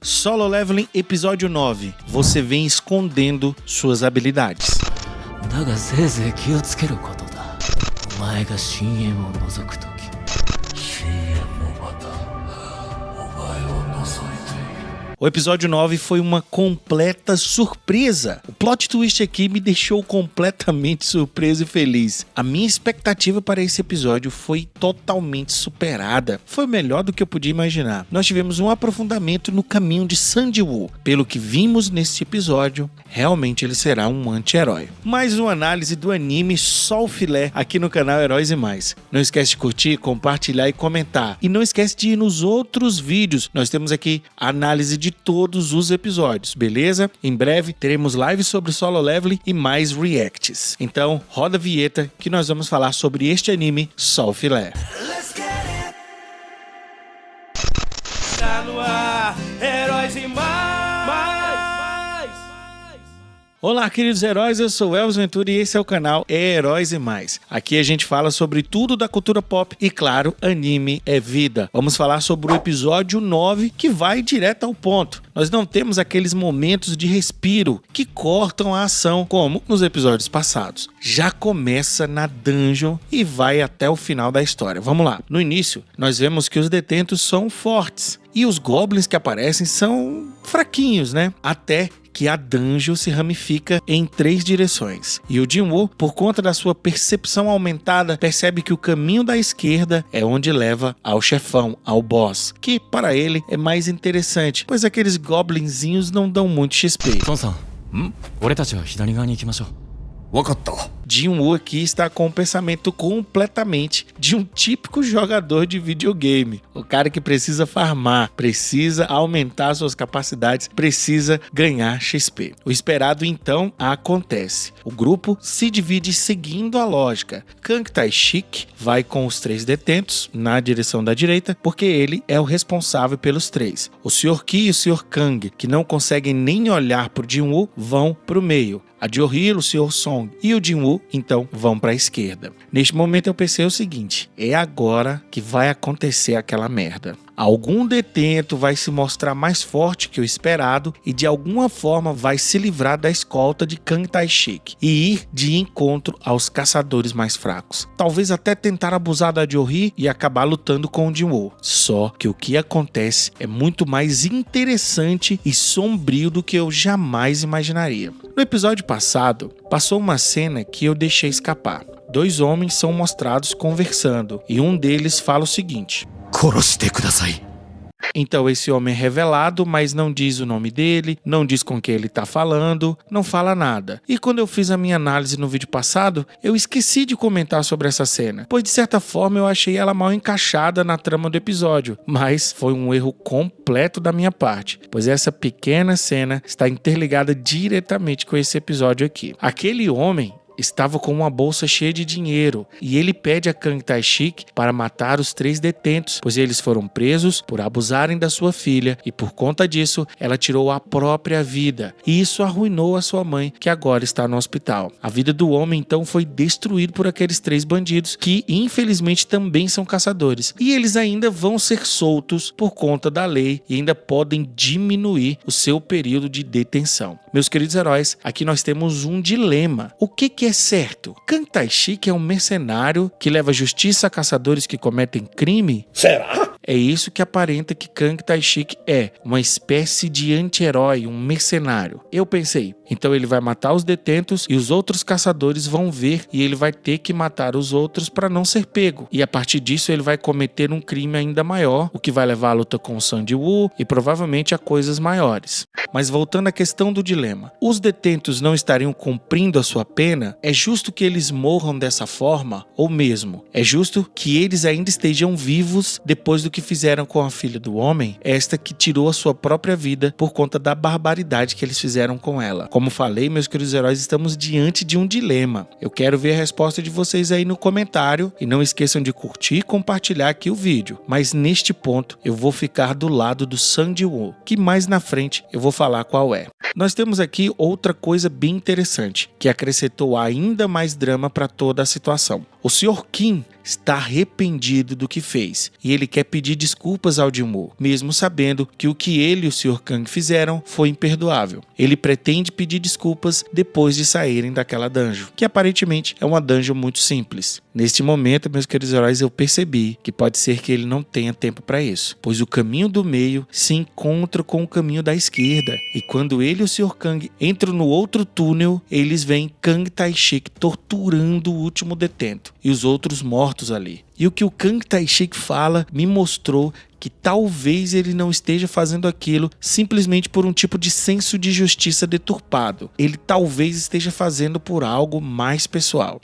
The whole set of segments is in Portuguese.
Solo Leveling Episódio 9. Você vem escondendo suas habilidades. O episódio 9 foi uma completa surpresa. O plot twist aqui me deixou completamente surpreso e feliz. A minha expectativa para esse episódio foi totalmente superada. Foi melhor do que eu podia imaginar. Nós tivemos um aprofundamento no caminho de Sanji-Woo. Pelo que vimos neste episódio, realmente ele será um anti-herói. Mais uma análise do anime Só o Filé aqui no canal Heróis e Mais. Não esquece de curtir, compartilhar e comentar. E não esquece de ir nos outros vídeos. Nós temos aqui a análise de todos os episódios, beleza? Em breve teremos lives sobre Solo Leveling e mais reacts. Então, roda a vinheta que nós vamos falar sobre este anime Só o Filé. Está no ar, Heróis e Mais! Olá, queridos heróis, eu sou o Elvis Ventura e esse é o canal Heróis e Mais. Aqui a gente fala sobre tudo da cultura pop e, claro, anime é vida. Vamos falar sobre o episódio 9, que vai direto ao ponto. Nós não temos aqueles momentos de respiro que cortam a ação, como nos episódios passados. Já começa na dungeon e vai até o final da história. Vamos lá. No início, nós vemos que os detentos são fortes e os goblins que aparecem são fraquinhos, né? Até que a dungeon se ramifica em 3 direções. E o Jinwoo, por conta da sua percepção aumentada, percebe que o caminho da esquerda é onde leva ao chefão, ao boss, que para ele é mais interessante, pois aqueles goblinzinhos não dão muito XP. Jinwoo aqui está com um pensamento completamente de um típico jogador de videogame. O cara que precisa farmar, precisa aumentar suas capacidades, precisa ganhar XP. O esperado então acontece. O grupo se divide seguindo a lógica. Kang Tae-shik vai com os 3 detentos na direção da direita, porque ele é o responsável pelos 3. O Sr. Ki e o Sr. Kang, que não conseguem nem olhar para o Jinwoo, vão para o meio. A Johil, o Sr. Song e o Jinwoo, então, vão para a esquerda. Neste momento eu pensei o seguinte: é agora que vai acontecer aquela merda. Algum detento vai se mostrar mais forte que o esperado e de alguma forma vai se livrar da escolta de Kang Tae-shik e ir de encontro aos caçadores mais fracos. Talvez até tentar abusar da Johil e acabar lutando com o Jinwoo. Só que o que acontece é muito mais interessante e sombrio do que eu jamais imaginaria. No episódio passado, passou uma cena que eu deixei escapar. 2 homens são mostrados conversando e um deles fala o seguinte: então esse homem é revelado, mas não diz o nome dele, não diz com quem ele está falando, não fala nada. E quando eu fiz a minha análise no vídeo passado, eu esqueci de comentar sobre essa cena, pois de certa forma eu achei ela mal encaixada na trama do episódio, mas foi um erro completo da minha parte, pois essa pequena cena está interligada diretamente com esse episódio aqui. Aquele homem estava com uma bolsa cheia de dinheiro e ele pede a Kang Tae-shik para matar os 3 detentos, pois eles foram presos por abusarem da sua filha e por conta disso ela tirou a própria vida e isso arruinou a sua mãe, que agora está no hospital. A vida do homem então foi destruída por aqueles 3 bandidos que infelizmente também são caçadores e eles ainda vão ser soltos por conta da lei e ainda podem diminuir o seu período de detenção. Meus queridos heróis, aqui nós temos um dilema. O que é certo? Kang Tae-shik é um mercenário que leva justiça a caçadores que cometem crime? Será? É isso que aparenta que Kang Tae-shik é, uma espécie de anti-herói, um mercenário. Eu pensei, então ele vai matar os detentos e os outros caçadores vão ver e ele vai ter que matar os outros para não ser pego. E a partir disso ele vai cometer um crime ainda maior, o que vai levar à luta com o Sanji-Woo e provavelmente a coisas maiores. Mas voltando à questão do dilema, os detentos não estariam cumprindo a sua pena? É justo que eles morram dessa forma? Ou mesmo, é justo que eles ainda estejam vivos depois do que fizeram com a filha do homem? Esta que tirou a sua própria vida por conta da barbaridade que eles fizeram com ela. Como falei, meus queridos heróis, estamos diante de um dilema. Eu quero ver a resposta de vocês aí no comentário e não esqueçam de curtir e compartilhar aqui o vídeo. Mas neste ponto eu vou ficar do lado do Sanji-Woo, que mais na frente eu vou falar qual é. Nós temos temos aqui outra coisa bem interessante, que acrescentou ainda mais drama para toda a situação. O Sr. Kim está arrependido do que fez e ele quer pedir desculpas ao Jin-woo, mesmo sabendo que o que ele e o Sr. Kang fizeram foi imperdoável. Ele pretende pedir desculpas depois de saírem daquela dungeon, que aparentemente é uma dungeon muito simples. Neste momento, meus queridos heróis, eu percebi que pode ser que ele não tenha tempo para isso, pois o caminho do meio se encontra com o caminho da esquerda, e quando ele e o Sr. Kang entram no outro túnel, eles veem Kang Tae-shik torturando o último detento e os outros mortos ali. E o que o Kang Tae-shik fala me mostrou que talvez ele não esteja fazendo aquilo simplesmente por um tipo de senso de justiça deturpado. Ele talvez esteja fazendo por algo mais pessoal.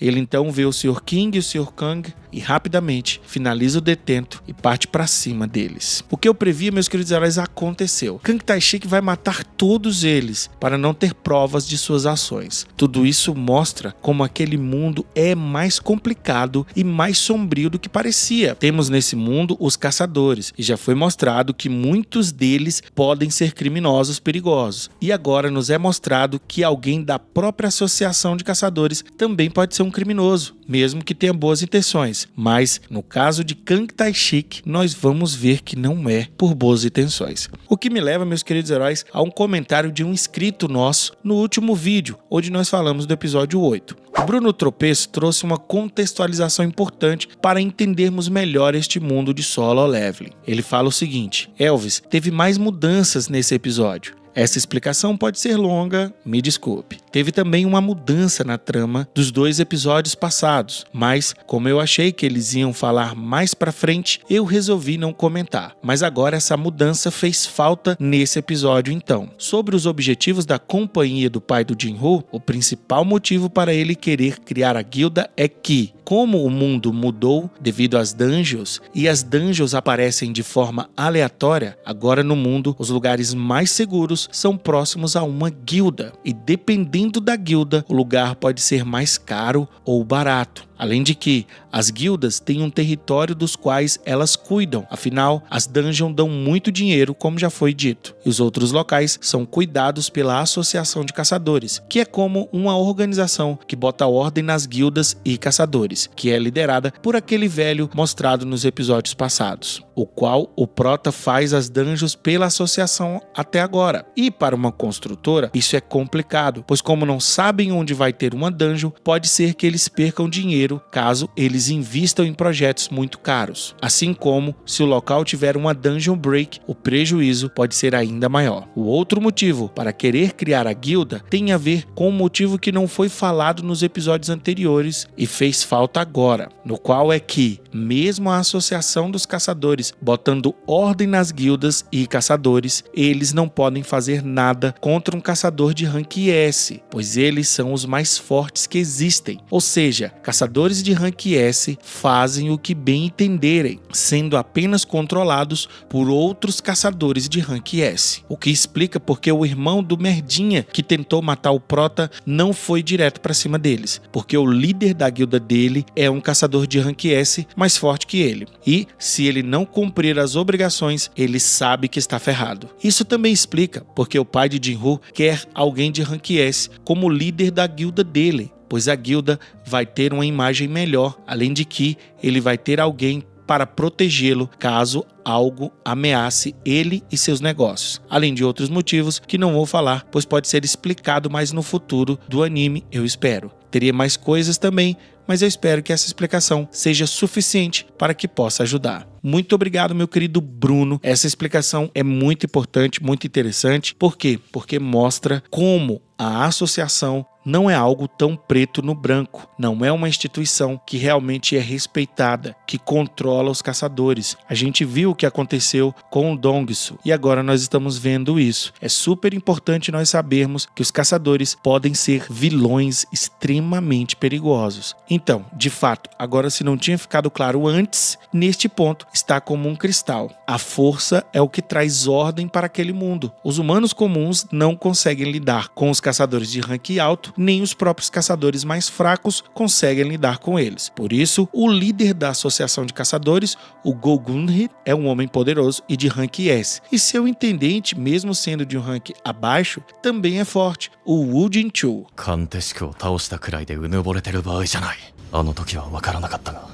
Ele então vê o Sr. King e o Sr. Kang e rapidamente finaliza o detento e parte para cima deles. O que eu previa, meus queridos heróis, aconteceu. Kang Tae-shik vai matar todos eles para não ter provas de suas ações. Tudo isso mostra como aquele mundo é mais complicado e mais sombrio do que parecia. Temos nesse mundo os caçadores e já foi mostrado que muitos deles podem ser criminosos perigosos. E agora nos é mostrado que alguém da própria associação de caçadores também pode ser um criminoso, mesmo que tenha boas intenções. Mas, no caso de Kang Tae-shik, nós vamos ver que não é por boas intenções. O que me leva, meus queridos heróis, a um comentário de um inscrito nosso no último vídeo, onde nós falamos do episódio 8. O Bruno Tropeço trouxe uma contextualização importante para entendermos melhor este mundo de Solo Leveling. Ele fala o seguinte: Elvis, teve mais mudanças nesse episódio. Essa explicação pode ser longa, me desculpe. Teve também uma mudança na trama dos 2 episódios passados, mas como eu achei que eles iam falar mais pra frente, eu resolvi não comentar. Mas agora essa mudança fez falta nesse episódio então. Sobre os objetivos da companhia do pai do Jin-woo, o principal motivo para ele querer criar a guilda é que, como o mundo mudou devido às dungeons, e as dungeons aparecem de forma aleatória, agora no mundo os lugares mais seguros são próximos a uma guilda, e dependendo da guilda, o lugar pode ser mais caro ou barato. Além de que as guildas têm um território dos quais elas cuidam, afinal, as dungeons dão muito dinheiro, como já foi dito, e os outros locais são cuidados pela Associação de Caçadores, que é como uma organização que bota ordem nas guildas e caçadores, que é liderada por aquele velho mostrado nos episódios passados, o qual o Prota faz as dungeons pela associação até agora. E para uma construtora, isso é complicado, pois como não sabem onde vai ter uma dungeon, pode ser que eles percam dinheiro caso eles invistam em projetos muito caros. Assim como, se o local tiver uma dungeon break, o prejuízo pode ser ainda maior. O outro motivo para querer criar a guilda tem a ver com um motivo que não foi falado nos episódios anteriores e fez falta agora, no qual é que, mesmo a Associação dos Caçadores botando ordem nas guildas e caçadores, eles não podem fazer nada contra um caçador de rank S, pois eles são os mais fortes que existem. Ou seja, caçadores de rank S fazem o que bem entenderem, sendo apenas controlados por outros caçadores de rank S. O que explica porque o irmão do Merdinha que tentou matar o Prota não foi direto para cima deles, porque o líder da guilda dele é um caçador de rank S mais forte que ele. E se ele não cumprir as obrigações, ele sabe que está ferrado. Isso também explica porque o pai de Jin-woo quer alguém de rank S como líder da guilda dele, pois a guilda vai ter uma imagem melhor, além de que ele vai ter alguém para protegê-lo caso algo ameace ele e seus negócios, além de outros motivos que não vou falar, pois pode ser explicado mais no futuro do anime, eu espero. Teria mais coisas também, mas eu espero que essa explicação seja suficiente para que possa ajudar. Muito obrigado, meu querido Bruno. Essa explicação é muito importante, muito interessante. Por quê? Porque mostra como a associação não é algo tão preto no branco. Não é uma instituição que realmente é respeitada, que controla os caçadores. A gente viu o que aconteceu com o Dongsu e agora nós estamos vendo isso. É super importante nós sabermos que os caçadores podem ser vilões extremamente perigosos. Então, de fato, agora se não tinha ficado claro antes, neste ponto está como um cristal. A força é o que traz ordem para aquele mundo. Os humanos comuns não conseguem lidar com os caçadores de rank alto entanto, nem os próprios caçadores mais fracos conseguem lidar com eles. Por isso, o líder da associação de caçadores, o Go-Gunhir, é um homem poderoso e de rank S. E seu intendente, mesmo sendo de um rank abaixo, também é forte, o Woo Jin-Chul. カンテシクを倒したくらいでうぬぼれてる場合じゃない。あの時は分からなかったが、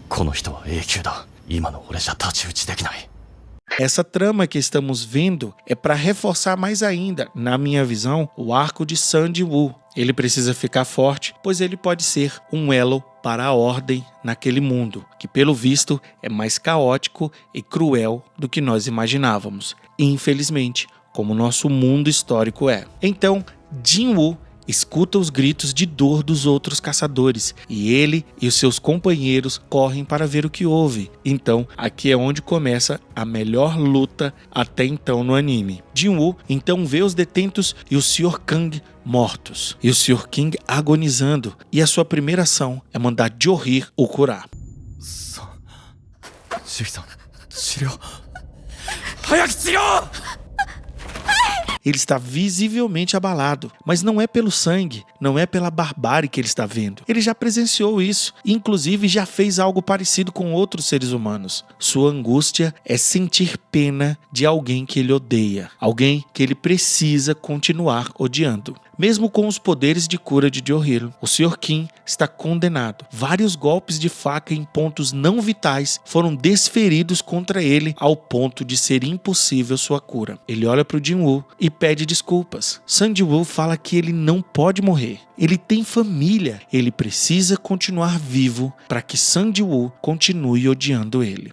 この人は永久だ。今の俺じゃ太刀打ちできない。 Essa trama que estamos vendo é para reforçar mais ainda, na minha visão, o arco de Sun Jin-woo. Ele precisa ficar forte, pois ele pode ser um elo para a ordem naquele mundo, que pelo visto é mais caótico e cruel do que nós imaginávamos. Infelizmente, como nosso mundo histórico é. Então, Jin-woo escuta os gritos de dor dos outros caçadores e ele e os seus companheiros correm para ver o que houve. Então, aqui é onde começa a melhor luta até então no anime. Jin-woo então vê os detentos e o Sr. Kang mortos e o Sr. King agonizando, e a sua primeira ação é mandar Johir o curar. Ele está visivelmente abalado, mas não é pelo sangue, não é pela barbárie que ele está vendo. Ele já presenciou isso e inclusive já fez algo parecido com outros seres humanos. Sua angústia é sentir pena de alguém que ele odeia, alguém que ele precisa continuar odiando. Mesmo com os poderes de cura de Johir, o Sr. Kim está condenado. Vários golpes de faca em pontos não vitais foram desferidos contra ele ao ponto de ser impossível sua cura. Ele olha para o Jin-woo e pede desculpas. Sun Jin-woo fala que ele não pode morrer. Ele tem família. Ele precisa continuar vivo para que Sun Jin-woo continue odiando ele.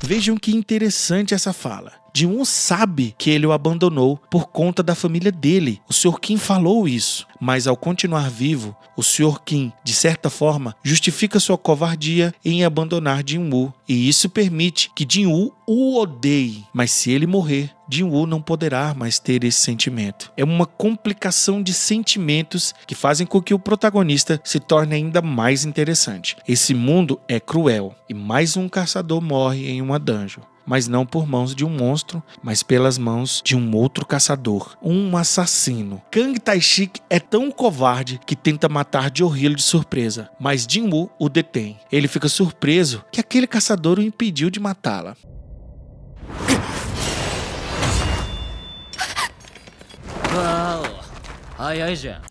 Vejam que interessante essa fala. Jin-woo sabe que ele o abandonou por conta da família dele. O Sr. Kim falou isso. Mas ao continuar vivo, o Sr. Kim, de certa forma, justifica sua covardia em abandonar Jin-woo. E isso permite que Jin-woo o odeie. Mas se ele morrer, Jin-woo não poderá mais ter esse sentimento. É uma complicação de sentimentos que fazem com que o protagonista se torne ainda mais interessante. Esse mundo é cruel e mais um caçador morre em uma dungeon. Mas não por mãos de um monstro, mas pelas mãos de um outro caçador, um assassino. Kang Tae-shik é tão covarde que tenta matar Johir de surpresa, mas Jin-woo o detém. Ele fica surpreso que aquele caçador o impediu de matá-la.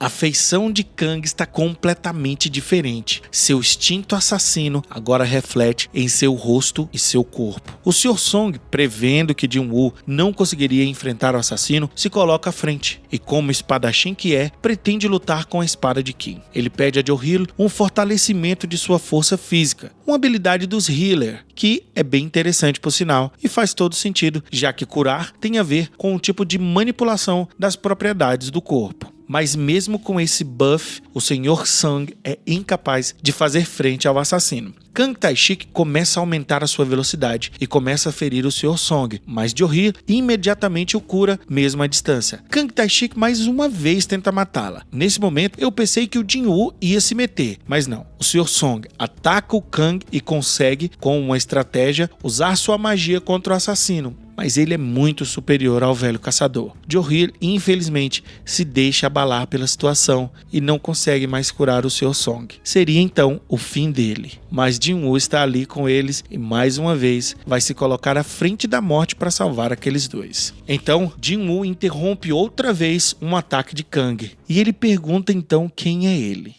A feição de Kang está completamente diferente. Seu instinto assassino agora reflete em seu rosto e seu corpo. O Sr. Song, prevendo que Jin-woo não conseguiria enfrentar o assassino, se coloca à frente e, como espadachim que é, pretende lutar com a espada de Kim. Ele pede a Johir um fortalecimento de sua força física, uma habilidade dos healer, que é bem interessante por sinal e faz todo sentido, já que curar tem a ver com um tipo de manipulação das propriedades do corpo. Mas mesmo com esse buff, o Sr. Sung é incapaz de fazer frente ao assassino. Kang Tae-shik começa a aumentar a sua velocidade e começa a ferir o Sr. Song, mas Johir imediatamente o cura, mesmo à distância. Kang Tae-shik mais uma vez tenta matá-la. Nesse momento, eu pensei que o Jin-woo ia se meter, mas não. O Sr. Song ataca o Kang e consegue, com uma estratégia, usar sua magia contra o assassino. Mas ele é muito superior ao velho caçador. Johir, infelizmente, se deixa abalar pela situação e não consegue mais curar o Sr. Song. Seria então o fim dele. Mas Jin-woo está ali com eles e mais uma vez vai se colocar à frente da morte para salvar aqueles dois. Então, Jin-woo interrompe outra vez um ataque de Kang e ele pergunta então quem é ele.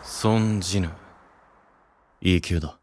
Son Jin. Ikkyu-da.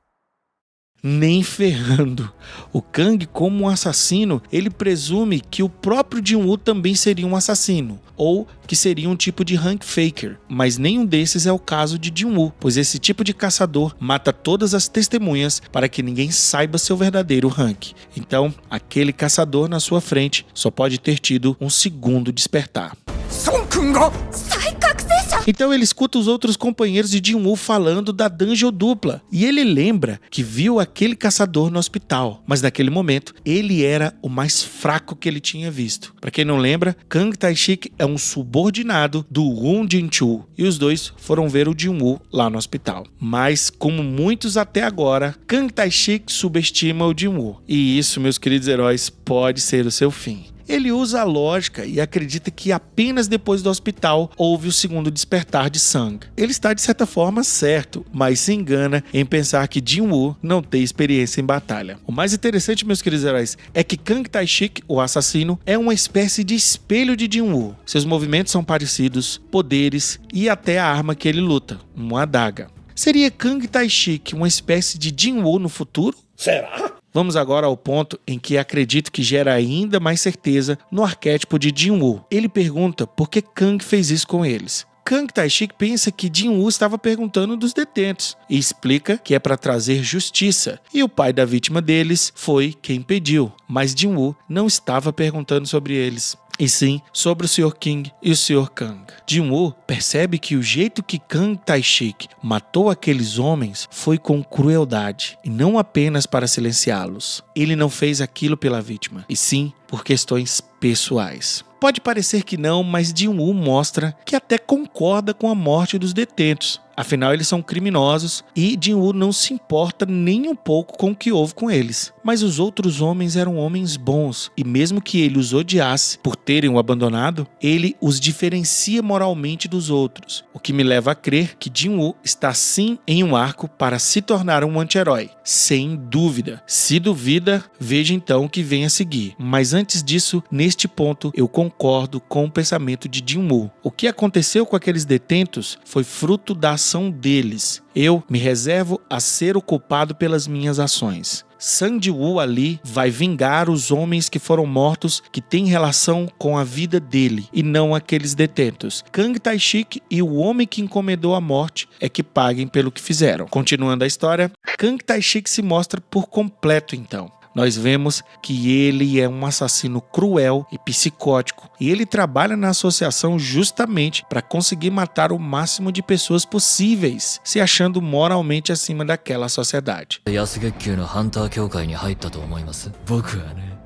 Nem ferrando. O Kang, como um assassino, ele presume que o próprio Jin-woo também seria um assassino, ou que seria um tipo de rank faker, mas nenhum desses é o caso de Jin-woo, pois esse tipo de caçador mata todas as testemunhas para que ninguém saiba seu verdadeiro rank. Então, aquele caçador na sua frente só pode ter tido um segundo despertar. 孫君が 再覚醒者 Então ele escuta os outros companheiros de Jin-Woo falando da dungeon dupla. E ele lembra que viu aquele caçador no hospital. Mas naquele momento, ele era o mais fraco que ele tinha visto. Pra quem não lembra, Kang Tae-shik é um subordinado do Woon Jin-chul. E os dois foram ver o Jin-Woo lá no hospital. Mas, como muitos até agora, Kang Tae-shik subestima o Jin-Woo. E isso, meus queridos heróis, pode ser o seu fim. Ele usa a lógica e acredita que apenas depois do hospital houve o segundo despertar de Sang. Ele está de certa forma certo, mas se engana em pensar que Jin-Woo não tem experiência em batalha. O mais interessante, meus queridos heróis, é que Kang Tae-shik, o assassino, é uma espécie de espelho de Jin-Woo. Seus movimentos são parecidos, poderes e até a arma que ele luta, uma adaga. Seria Kang Tae-shik uma espécie de Jin-Woo no futuro? Será? Vamos agora ao ponto em que acredito que gera ainda mais certeza no arquétipo de Jin-Woo. Ele pergunta por que Kang fez isso com eles. Kang Tae-shik pensa que Jin-Woo estava perguntando dos detentos e explica que é para trazer justiça, e o pai da vítima deles foi quem pediu, mas Jin-Woo não estava perguntando sobre eles, e sim sobre o Sr. King e o Sr. Kang. Jin-Woo percebe que o jeito que Kang Tae-shik matou aqueles homens foi com crueldade, e não apenas para silenciá-los. Ele não fez aquilo pela vítima, e sim por questões pessoais. Pode parecer que não, mas Jin-Woo mostra que até concorda com a morte dos detentos. Afinal, eles são criminosos e Jin-Woo não se importa nem um pouco com o que houve com eles. Mas os outros homens eram homens bons e mesmo que ele os odiasse por terem o abandonado, ele os diferencia moralmente dos outros. O que me leva a crer que Jin-Woo está sim em um arco para se tornar um anti-herói. Sem dúvida. Se duvida, veja então o que vem a seguir. Mas antes disso, neste ponto, eu concordo com o pensamento de Jin-Woo. O que aconteceu com aqueles detentos foi fruto da ação deles. Eu me reservo a ser o culpado pelas minhas ações. Sang Ji-woo ali vai vingar os homens que foram mortos que têm relação com a vida dele e não aqueles detentos. Kang Tae-shik e o homem que encomendou a morte é que paguem pelo que fizeram. Continuando a história, Kang Tae-shik se mostra por completo então. Nós vemos que ele é um assassino cruel e psicótico e ele trabalha na associação justamente para conseguir matar o máximo de pessoas possíveis, se achando moralmente acima daquela sociedade. 安月給のハンター協会に入ったと思います。僕はね、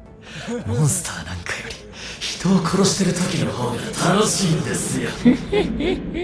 モンスターなんかより人を殺してる時の方が楽しいんですよ。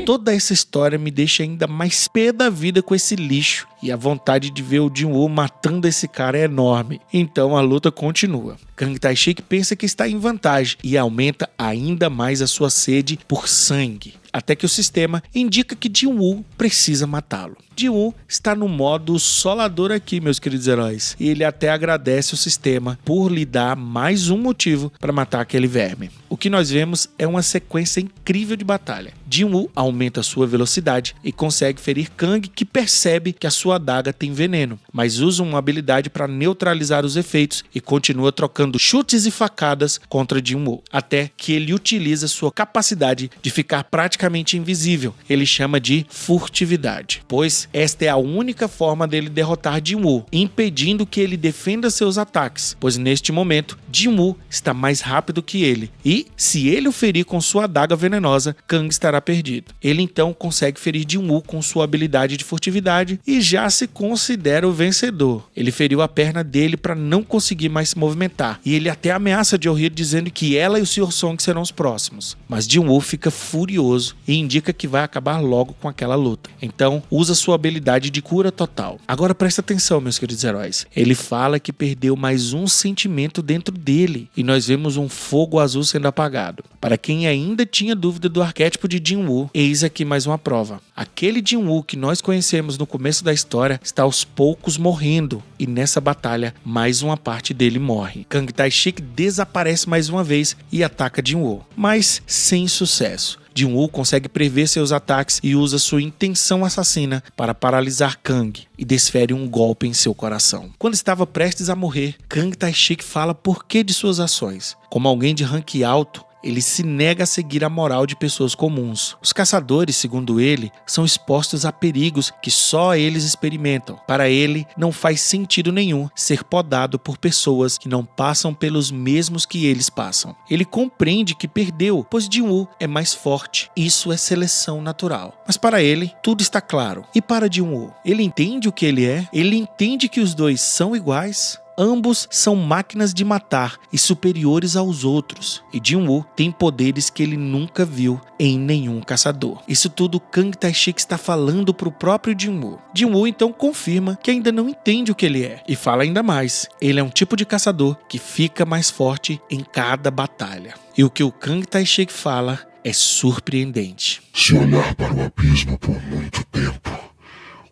Toda essa história me deixa ainda mais pé da vida com esse lixo e a vontade de ver o Jin-Woo matando esse cara é enorme. Então a luta continua. Kang Tae-shik pensa que está em vantagem e aumenta ainda mais a sua sede por sangue, até que o sistema indica que Jin-Woo precisa matá-lo. Jin-Woo está no modo solador aqui, meus queridos heróis, e ele até agradece o sistema por lhe dar mais um motivo para matar aquele verme. O que nós vemos é uma sequência incrível de batalha. Jin-Woo aumenta sua velocidade e consegue ferir Kang, que percebe que a sua adaga tem veneno, mas usa uma habilidade para neutralizar os efeitos e continua trocando chutes e facadas contra Jin-Woo, até que ele utiliza sua capacidade de ficar praticamente invisível. Ele chama de furtividade, pois esta é a única forma dele derrotar Jin-Woo, impedindo que ele defenda seus ataques, pois neste momento Jin-Woo está mais rápido que ele e, se ele o ferir com sua adaga venenosa, Kang estará perdido. Ele então consegue ferir Jin-Woo com sua habilidade de furtividade e já se considera o vencedor. Ele feriu a perna dele para não conseguir mais se movimentar e ele até ameaça Joe-Hyo dizendo que ela e o Sr. Song serão os próximos. Mas Jin-Woo fica furioso e indica que vai acabar logo com aquela luta. Então usa sua habilidade de cura total. Agora presta atenção, meus queridos heróis. Ele fala que perdeu mais um sentimento dentro dele e nós vemos um fogo azul sendo apagado. Para quem ainda tinha dúvida do arquétipo de Jin-Woo, eis aqui mais uma prova. Aquele Jin-Woo que nós conhecemos no começo da história está aos poucos morrendo e nessa batalha mais uma parte dele morre. Kang Tae-shik desaparece mais uma vez e ataca Jin-Woo, mas sem sucesso. Jin-Woo consegue prever seus ataques e usa sua intenção assassina para paralisar Kang e desfere um golpe em seu coração. Quando estava prestes a morrer, Kang Tae-shik fala por que de suas ações. Como alguém de rank alto, Ele se nega a seguir a moral de pessoas comuns. Os caçadores, segundo ele, são expostos a perigos que só eles experimentam. Para ele, não faz sentido nenhum ser podado por pessoas que não passam pelos mesmos que eles passam. Ele compreende que perdeu, pois Jin-Woo é mais forte. Isso é seleção natural. Mas para ele, tudo está claro. E para Jin-Woo, ele entende o que ele é? Ele entende que os dois são iguais? Ambos são máquinas de matar e superiores aos outros. E Jin-Woo tem poderes que ele nunca viu em nenhum caçador. Isso tudo Kang Tae-shik está falando para o próprio Jin-Woo. Jin-Woo então confirma que ainda não entende o que ele é. E fala ainda mais. Ele é um tipo de caçador que fica mais forte em cada batalha. E o que o Kang Tae-shik fala é surpreendente. Se olhar para o abismo por muito tempo,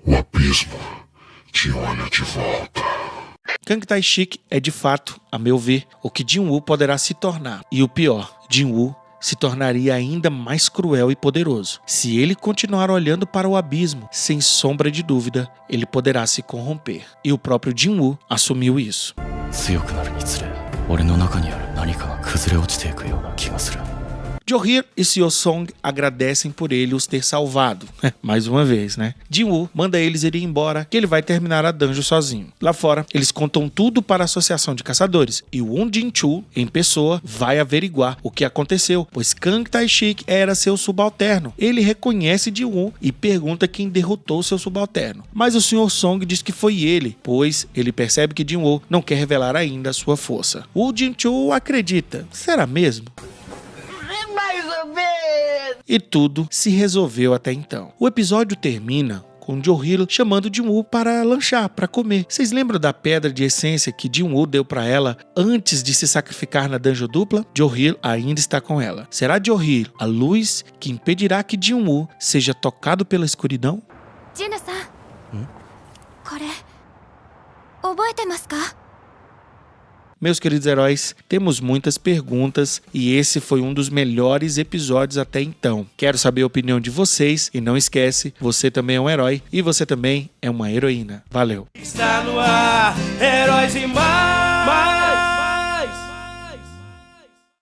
o abismo te olha de volta. Kang Tae-shik é de fato, a meu ver, o que Jin-Woo poderá se tornar. E o pior, Jin-Woo se tornaria ainda mais cruel e poderoso. Se ele continuar olhando para o abismo, sem sombra de dúvida, ele poderá se corromper. E o próprio Jin-Woo assumiu isso. 強くなるにつれ俺の中にある何かが崩れ落ちていくような気がする Jo-hee e Seo-song agradecem por ele os ter salvado. Mais uma vez, né? Jin-Woo manda eles irem embora, que ele vai terminar a dungeon sozinho. Lá fora, eles contam tudo para a Associação de Caçadores. E Won Jin-chul, em pessoa, vai averiguar o que aconteceu, pois Kang Tae-shik era seu subalterno. Ele reconhece Jin-Woo e pergunta quem derrotou seu subalterno. Mas o Sr. Song diz que foi ele, pois ele percebe que Jin-Woo não quer revelar ainda a sua força. Won Jin-chul acredita. Será mesmo? E tudo se resolveu até então. O episódio termina com Jo-hee chamando Jin-Woo para lanchar, para comer. Vocês lembram da pedra de essência que Jin-Woo deu para ela antes de se sacrificar na dungeon dupla? Jo-hee ainda está com ela. Será Jo-hee a luz que impedirá que Jin-Woo seja tocado pela escuridão? Jin-san, これ覚えてますか? Meus queridos heróis, temos muitas perguntas e esse foi um dos melhores episódios até então. Quero saber a opinião de vocês e não esquece, você também é um herói e você também é uma heroína. Valeu! Está no ar, Heróis e Mais.